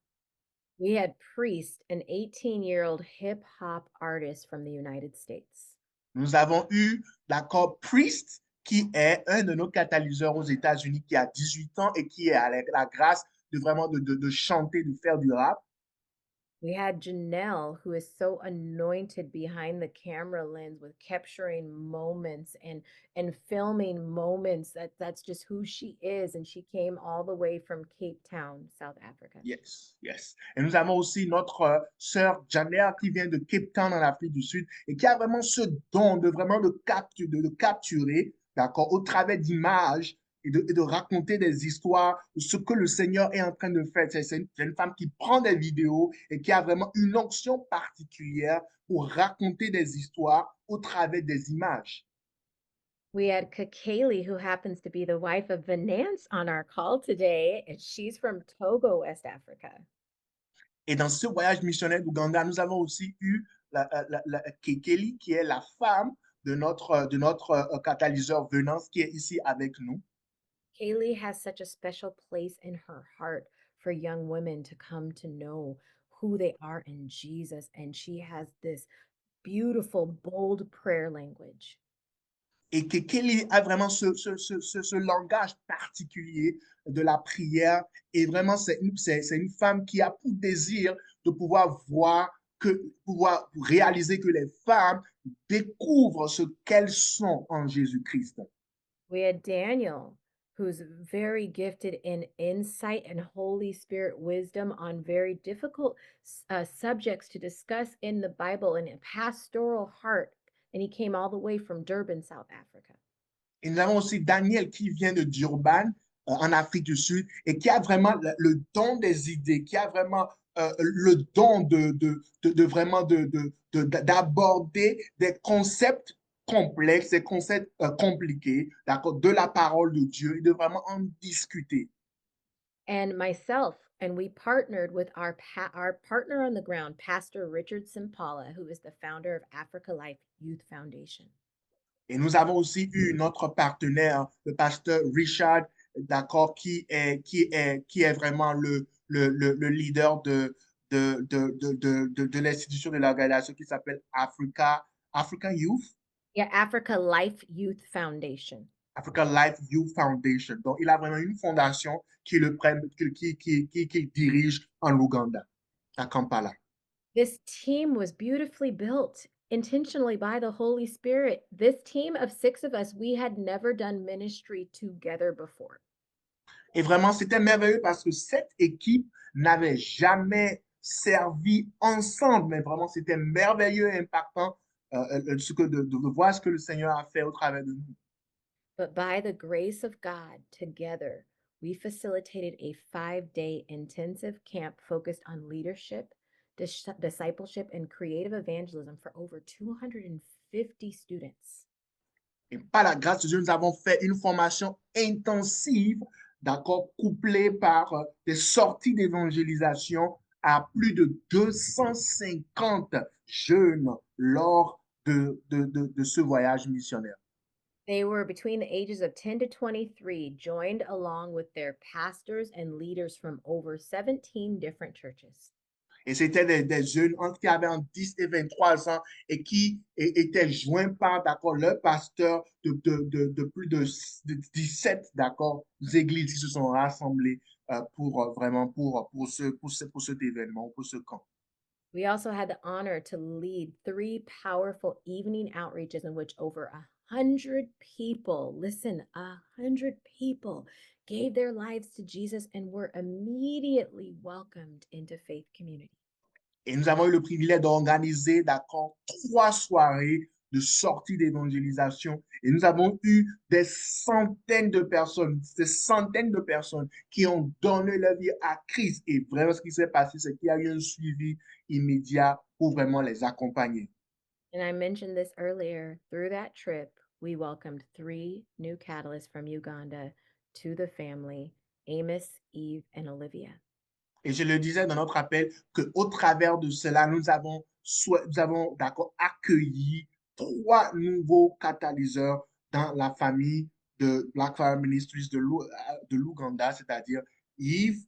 We had Priest, an 18-year-old hip hop artist from the United States. Nous avons eu, d'accord, Priest, qui est un de nos catalyseurs aux États-Unis, qui a 18 ans et qui a la grâce de vraiment de chanter, de faire du rap. We had Janelle, who is so anointed behind the camera lens with capturing moments and filming moments. That's just who she is. And she came all the way from Cape Town, South Africa. Yes, yes. Et nous avons aussi notre sœur Janelle qui vient de Cape Town en Afrique du Sud et qui a vraiment ce don de vraiment de capturer, d'accord, au travers d'images et de raconter des histoires de ce que le Seigneur est en train de faire. C'est une femme qui prend des vidéos et qui a vraiment une onction particulière pour raconter des histoires au travers des images. We had Kakeli, who happens to be the wife of Venance on our call today, and she's from Togo, West Africa. Et dans ce voyage missionnaire d'Ouganda, nous avons aussi eu Kekeli, qui est la femme de notre catalyseur Venance, qui est ici avec nous. Kaylee has such a special place in her heart for young women to come to know who they are in Jesus. And she has this beautiful, bold prayer language. Et Kekeli a vraiment ce langage particulier de la prière. Et vraiment, c'est une femme qui a pour désir de pouvoir pouvoir réaliser que les femmes découvrent ce qu'elles sont en Jésus-Christ. We had Daniel, who's very gifted in insight and Holy Spirit wisdom on very difficult subjects to discuss in the Bible and a pastoral heart. And he came all the way from Durban, South Africa. Et nous avons aussi Daniel qui vient de Durban, en Afrique du Sud, et qui a vraiment le don des idées, qui a vraiment le don de vraiment d'aborder des concepts complexes, des concepts compliqués, d'accord, de la parole de Dieu et de vraiment en discuter. And myself, and we partnered with our partner on the ground, Pastor Richard Simpala, who is the founder of Africa Life Youth Foundation. Et nous avons aussi eu notre partenaire, le pasteur Richard, d'accord, qui est vraiment le leader de l'institution de l'organisation qui s'appelle Africa Youth, Yeah, Africa Life Youth Foundation. Africa Life Youth Foundation. Donc, il a vraiment une fondation qui dirige en Ouganda, à Kampala. This team was beautifully built intentionally by the Holy Spirit. This team of 6 of us, we had never done ministry together before. Et vraiment, c'était merveilleux parce que cette équipe n'avait jamais servi ensemble, mais vraiment, c'était merveilleux et impactant de voir ce que le Seigneur a fait au travers de nous. But by the grace of God, together, we facilitated a 5-day intensive camp focused on leadership, discipleship, and creative evangelism for over 250 students. Et par la grâce de Dieu, nous avons fait une formation intensive, d'accord, couplée par des sorties d'évangélisation à plus de 250 jeunes lors de ce voyage missionnaire. They were between the ages of 10 to 23, joined along with their pastors and leaders from over 17 different churches. Et c'était des jeunes qui avaient entre 10 et 23 ans et qui étaient joints par, d'accord, leur pasteur de plus de 17, d'accord, églises qui se sont rassemblées pour cet événement, pour ce camp. We also had the honor to lead 3 powerful evening outreaches in which over 100 people, listen, 100 people gave their lives to Jesus and were immediately welcomed into faith community. Et nous avons eu le privilège d'organiser, d'accord, 3 soirées de sortie d'évangélisation. Et nous avons eu des centaines de personnes qui ont donné leur vie à Christ. Et vraiment, ce qui s'est passé, c'est qu'il y a eu un suivi immédiat pour vraiment les accompagner. And I mentioned this earlier, through that trip, we welcomed 3 new catalysts from Uganda to the family, Amos, Eve, and Olivia. Et je le disais dans notre appel qu'au travers de cela, nous avons d'accord, accueilli 3 nouveaux catalyseurs dans la famille de Black Fire Ministries de l'Ouganda, c'est-à-dire Yves,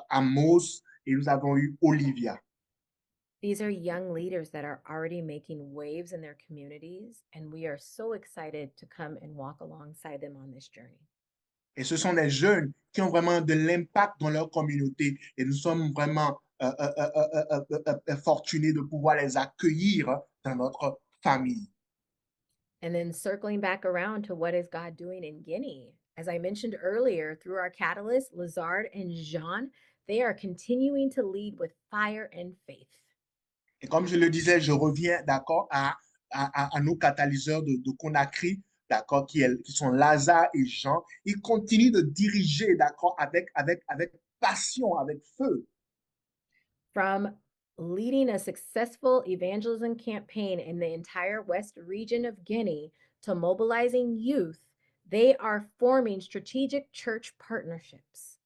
Amos, et nous avons eu Olivia. These are young leaders that are already making waves in their communities, and we are so excited to come and walk alongside them on this journey. Et ce sont des jeunes qui ont vraiment de l'impact dans leur communauté. Et nous sommes vraiment fortunés de pouvoir les accueillir dans notre famille. And then circling back around to what is God doing in Guinea. As I mentioned earlier, through our catalysts, Lazard and Jean, they are continuing to lead with fire and faith. Et comme je le disais, je reviens, d'accord, à nos catalyseurs de Conakry, d'accord, qui sont Lazare et Jean. Ils continuent de diriger, d'accord, avec passion, avec feu. From leading a successful evangelism campaign in the entire West region of Guinea to mobilizing youth, they are forming strategic church partnerships.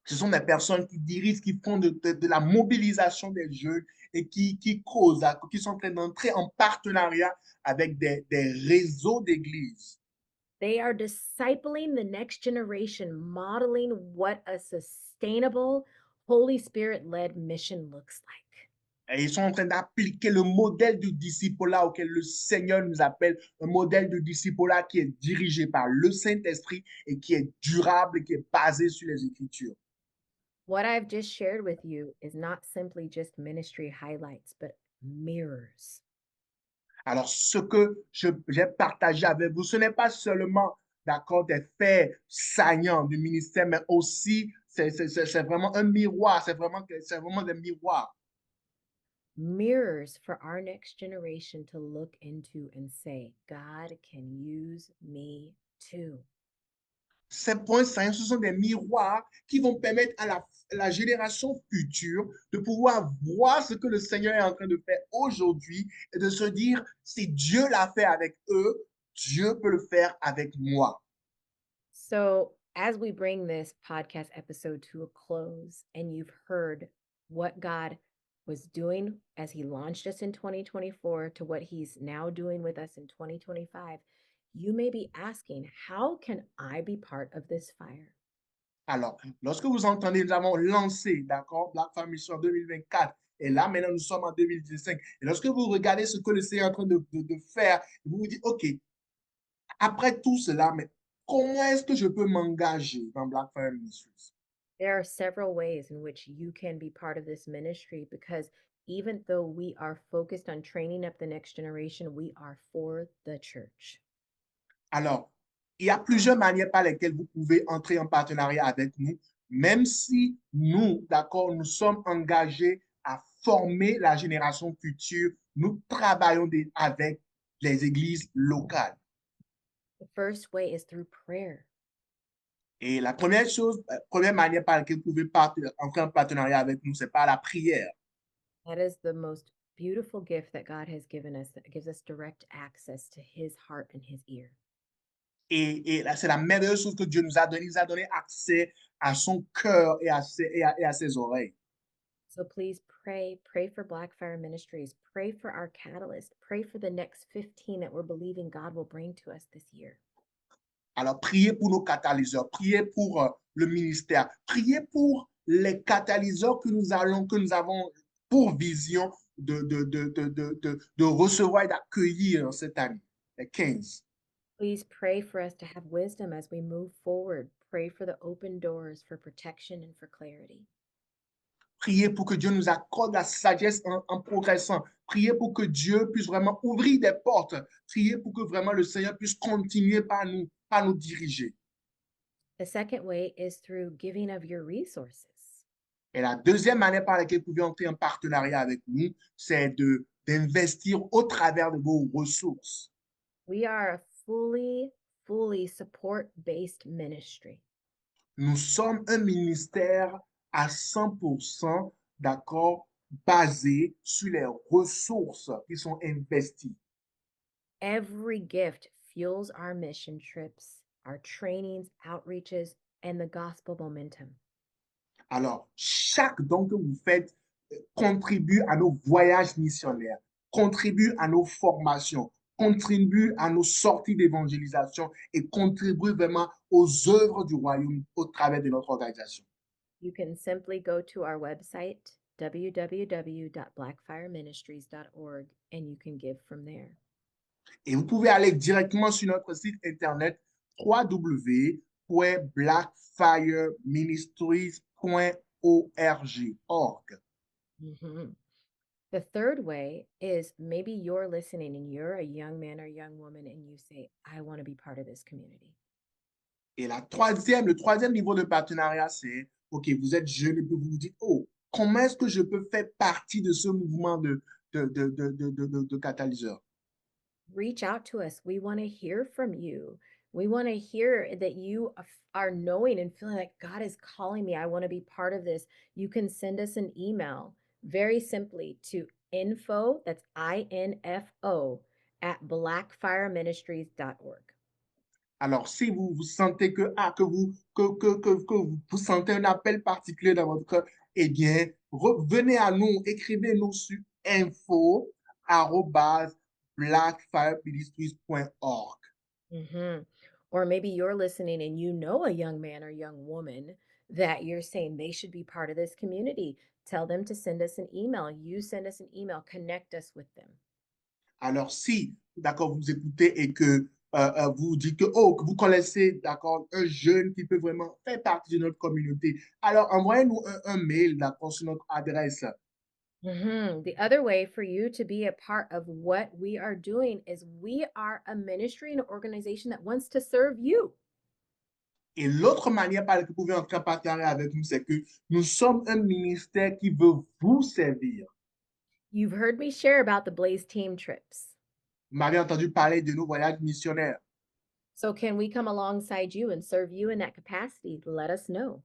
Ce sont des personnes qui dirigent, qui font de la mobilisation des jeunes et qui causent, qui sont en train d'entrer en partenariat avec des réseaux d'églises. They are discipling the next generation, modeling what a sustainable, Holy Spirit-led mission looks like. Et ils sont en train d'appliquer le modèle du discipulat auquel le Seigneur nous appelle, un modèle de discipulat qui est dirigé par le Saint-Esprit et qui est durable, qui est basé sur les Écritures. What I've just shared with you is not simply just ministry highlights, but mirrors. Alors, ce que j'ai partagé avec vous, ce n'est pas seulement d'accord, des faits saillants du ministère, mais aussi, c'est vraiment un miroir, c'est vraiment des miroirs. Mirrors for our next generation to look into and say, God can use me too. Ces points saillants, ce sont des miroirs qui vont permettre à la génération future de pouvoir voir ce que le Seigneur est en train de faire aujourd'hui et de se dire, si Dieu l'a fait avec eux, Dieu peut le faire avec moi. So, as we bring this podcast episode to a close, and you've heard what God was doing as He launched us in 2024 to what He's now doing with us in 2025, you may be asking, how can I be part of this fire? Alors, lorsque vous entendez, nous avons lancé, d'accord, Black Fire Mission 2024, et là, maintenant, nous sommes en 2015. Et lorsque vous regardez ce que le Seigneur est en train de faire, vous vous dites, OK, après tout cela, mais comment est-ce que je peux m'engager dans Black Fire Ministries? There are several ways in which you can be part of this ministry because even though we are focused on training up the next generation, we are for the church. Alors, il y a plusieurs manières par lesquelles vous pouvez entrer en partenariat avec nous, même si nous, d'accord, nous sommes engagés à former la génération future, nous travaillons avec les églises locales. The first way is through prayer. Et la première chose, première manière par laquelle vous pouvez entrer en partenariat avec nous, c'est par la prière. That is the most beautiful gift that God has given us, that gives us direct access to his heart and his ear. Et là, c'est la merveilleuse chose que Dieu nous a donné. Il nous a donné accès à son cœur et à ses oreilles. So please pray for Blackfire Ministries, pray for our catalyst, pray for the next 15 that we're believing God will bring to us this year. Alors, priez pour nos catalyseurs, priez pour le ministère, priez pour les catalyseurs que nous avons pour vision de recevoir et d'accueillir cette année, les 15. Please pray for us to have wisdom as we move forward. Pray for the open doors, for protection, and for clarity. Priez pour que Dieu nous accorde la sagesse en progressant. Priez pour que Dieu puisse vraiment ouvrir des portes. Priez pour que vraiment le Seigneur puisse continuer par nous diriger. The second way is through giving of your resources. Et la deuxième manière par laquelle vous pouvez entrer en partenariat avec nous, c'est d'investir au travers de vos ressources. We are a fully support-based ministry. Nous sommes un ministère à 100%, d'accord, basé sur les ressources qui sont investies. Every gift fuels our mission trips, our trainings, outreaches, and the gospel momentum. Alors, chaque don que vous faites contribue à nos voyages missionnaires, contribue à nos formations, contribue à nos sorties d'évangélisation et contribue vraiment aux œuvres du royaume au travers de notre organisation. You can simply go to our website, www.blackfireministries.org, and you can give from there. Et vous pouvez aller directement sur notre site internet www.blackfireministries.org. Mhm. The third way is maybe you're listening and you're a young man or young woman and you say, I want to be part of this community. Et le troisième niveau de partenariat, c'est, OK, vous êtes jeune et puis vous vous dites, oh, comment est-ce que je peux faire partie de ce mouvement de catalyseur? Reach out to us. We want to hear from you. We want to hear that you are knowing and feeling like God is calling me. I want to be part of this. You can send us an email very simply to info, that's INFO, at blackfireministries.org. Alors, si vous sentez que vous sentez un appel particulier dans votre cœur, eh bien, venez à nous, écrivez-nous sur info@blackfireministries.org. Mm-hmm. Or maybe you're listening and you know a young man or young woman that you're saying they should be part of this community. Tell them to send us an email. You send us an email, connect us with them. Alors, si, d'accord, vous écoutez et que vous dites que, oh, que vous connaissez, d'accord, un jeune qui peut vraiment faire partie de notre communauté, alors envoyez-nous un mail, d'accord, sur notre adresse The other way for you to be a part of what we are doing is we are a ministry and an organization that wants to serve you. Et l'autre manière par laquelle vous pouvez entrer en partenariat avec nous, c'est que nous sommes un ministère qui veut vous servir. You've heard me share about the Blaze team trips. Vous m'avez entendu parler de nos voyages missionnaires. So can we come alongside you and serve you in that capacity? Let us know.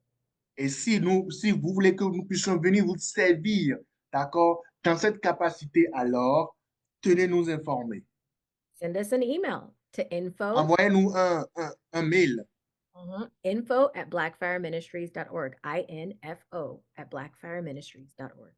Et si vous voulez que nous puissions venir vous servir, d'accord, dans cette capacité, alors, tenez-nous informés. Send us an email to Envoyez-nous un mail. info@blackfireministries.org. INFO @blackfireministries.org.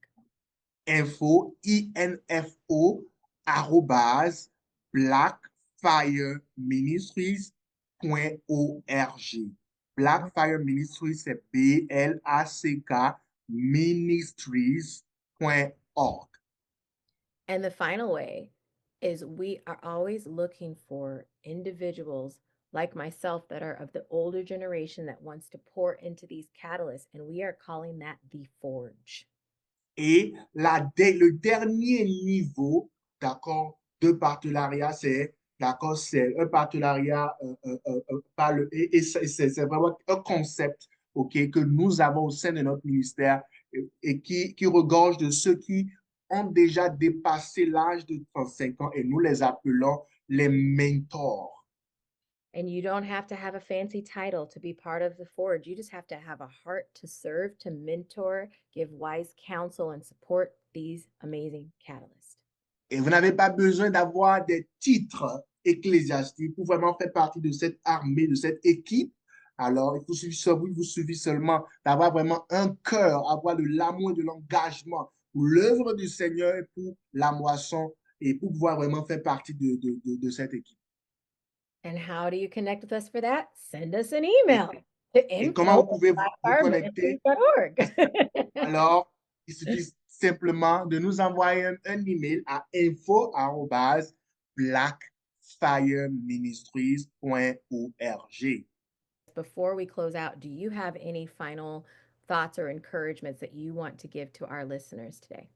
Info, INFO, arrobase, blackfireministries.org. Blackfire Ministries, c'est BLACK ministries.org. And the final way is we are always looking for individuals like myself that are of the older generation that wants to pour into these catalysts, and we are calling that the Forge. Et le dernier niveau, d'accord, de partenariat, c'est un partenariat et c'est vraiment un concept, ok, que nous avons au sein de notre ministère et qui regorge de ceux qui ont déjà dépassé l'âge de 35 ans et nous les appelons les mentors. And you don't have to have a fancy title to be part of the Forge. You just have to have a heart to serve, to mentor, give wise counsel, and support these amazing catalysts. Et vous n'avez pas besoin d'avoir des titres ecclésiastiques pour vraiment faire partie de cette armée, de cette équipe. Alors, il vous suffit seulement d'avoir vraiment un cœur, avoir de l'amour et de l'engagement pour l'œuvre du Seigneur et pour la moisson et pour pouvoir vraiment faire partie de cette équipe. And how do you connect with us for that? Send us an email to Et comment vous pouvez vous connecter? info@blackfireministries.org. Alors, il suffit simplement de nous envoyer un email à info@blackfireministries.org. Before we close out, do you have any final thoughts or encouragements that you want to give to our listeners today?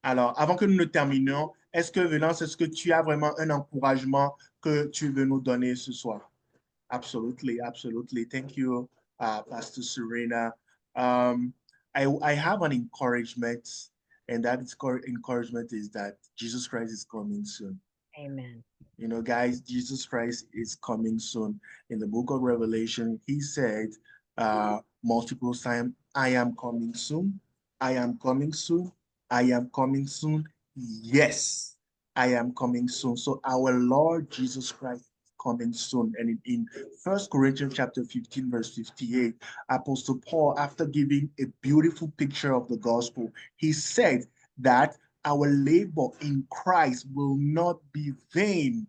Alors, avant que nous ne terminions, Venance, est-ce que tu as vraiment un encouragement que tu veux nous donner ce soir? Absolutely, absolutely. Thank you, Pastor Serena. I have an encouragement, and that encouragement is that Jesus Christ is coming soon. Amen. You know, guys, Jesus Christ is coming soon. In the book of Revelation, he said multiple times, I am coming soon. I am coming soon. I am coming soon. Yes, I am coming soon. So our Lord Jesus Christ is coming soon. And in 1 Corinthians chapter 15, verse 58, Apostle Paul, after giving a beautiful picture of the gospel, he said that our labor in Christ will not be vain.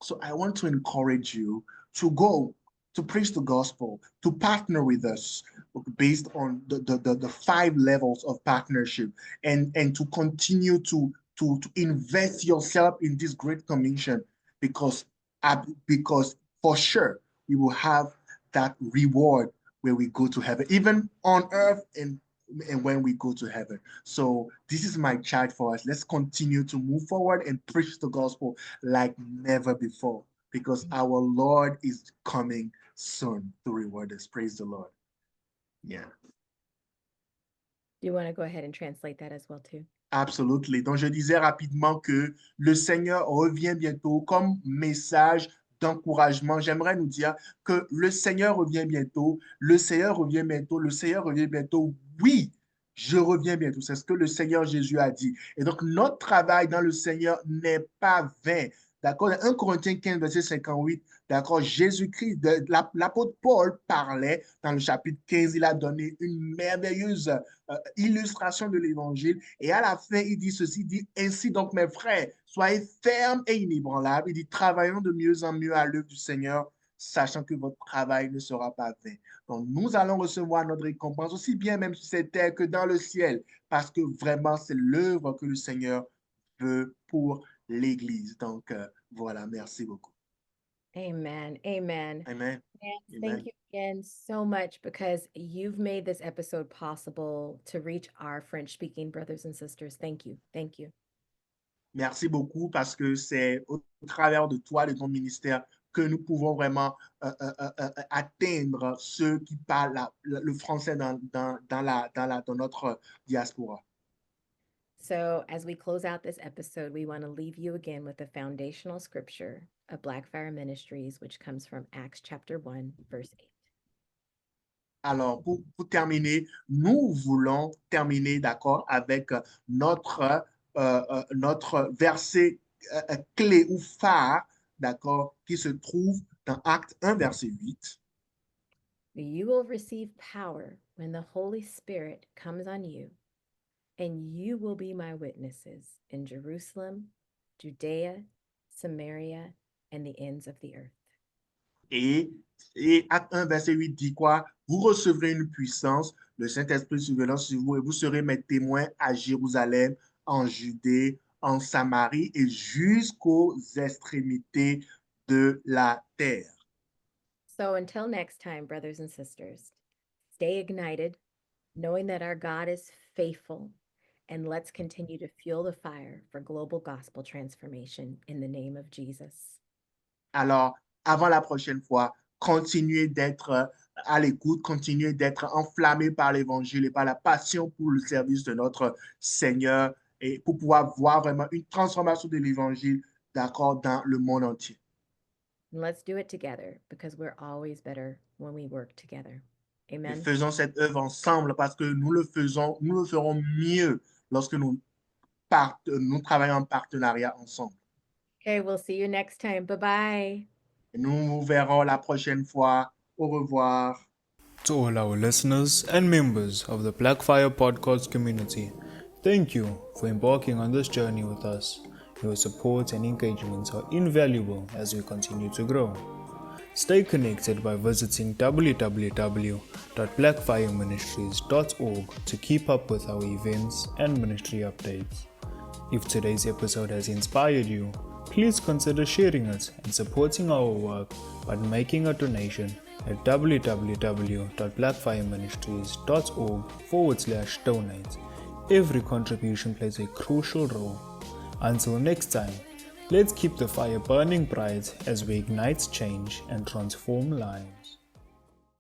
So I want to encourage you to go to preach the gospel, to partner with us based on the 5 levels of partnership and to continue to invest yourself in this great commission because for sure we will have that reward where we go to heaven, even on earth and when we go to heaven. So this is my charge for us. Let's continue to move forward and preach the gospel like never before because our Lord is coming soon to reward us. Praise the Lord. Yeah. Do you want to go ahead and translate that as well too? Absolutely. Donc, je disais rapidement que le Seigneur revient bientôt comme message d'encouragement. J'aimerais nous dire que le Seigneur revient bientôt, le Seigneur revient bientôt, le Seigneur revient bientôt. Oui, je reviens bientôt. C'est ce que le Seigneur Jésus a dit. Et donc, notre travail dans le Seigneur n'est pas vain. D'accord? 1 Corinthiens 15, verset 58, d'accord? Jésus-Christ, l'apôtre Paul parlait dans le chapitre 15, il a donné une merveilleuse illustration de l'évangile. Et à la fin, il dit ceci, il dit, ainsi donc mes frères, soyez fermes et inébranlables. Il dit, travaillons de mieux en mieux à l'œuvre du Seigneur, sachant que votre travail ne sera pas vain. Donc, nous allons recevoir notre récompense aussi bien même sur cette terre que dans le ciel, parce que vraiment, c'est l'œuvre que le Seigneur veut pour l'Église. Donc, voilà, merci beaucoup. Amen. Amen. Amen. And Amen. thank you again so much because you've made this episode possible to reach our French-speaking brothers and sisters. Thank you. Thank you. Merci beaucoup parce que c'est au travers de toi, de ton ministère, que nous pouvons vraiment atteindre ceux qui parlent le français dans notre diaspora. So, as we close out this episode, we want to leave you again with the foundational scripture of Blackfire Ministries, which comes from Acts chapter 1, verse 8. Alors, pour terminer, nous voulons terminer, d'accord, avec notre verset clé ou phare, d'accord, qui se trouve dans Acte 1, verset 8. You will receive power when the Holy Spirit comes on you, and you will be my witnesses in Jerusalem, Judea, Samaria, and the ends of the earth. Et Acte 1, verset 8 dit quoi? Vous recevrez une puissance, le Saint-Esprit survenant sur vous, et vous serez mes témoins à Jérusalem, en Judée, en Samarie et jusqu'aux extrémités de la terre. So until next time, brothers and sisters, stay ignited, knowing that our God is faithful, and let's continue to fuel the fire for global gospel transformation in the name of Jesus. Alors, avant la prochaine fois, continuez d'être à l'écoute, continuez d'être enflammés par l'Évangile et par la passion pour le service de notre Seigneur et pour pouvoir voir vraiment une transformation de l'Évangile, d'accord, dans le monde entier. And let's do it together because we're always better when we work together. Et Amen. faisons cette œuvre ensemble parce que nous le ferons mieux lorsque nous travaillons en partenariat ensemble. Okay, we'll see you next time. Bye-bye. Et nous vous verrons la prochaine fois. Au revoir. To all our listeners and members of the Blackfire Podcast community, thank you for embarking on this journey with us. Your support and engagements are invaluable as we continue to grow. Stay connected by visiting www.blackfireministries.org to keep up with our events and ministry updates. If today's episode has inspired you, please consider sharing it and supporting our work by making a donation at www.blackfireministries.org/donate. Every contribution plays a crucial role. Until next time, let's keep the fire burning bright as we ignite change and transform lives.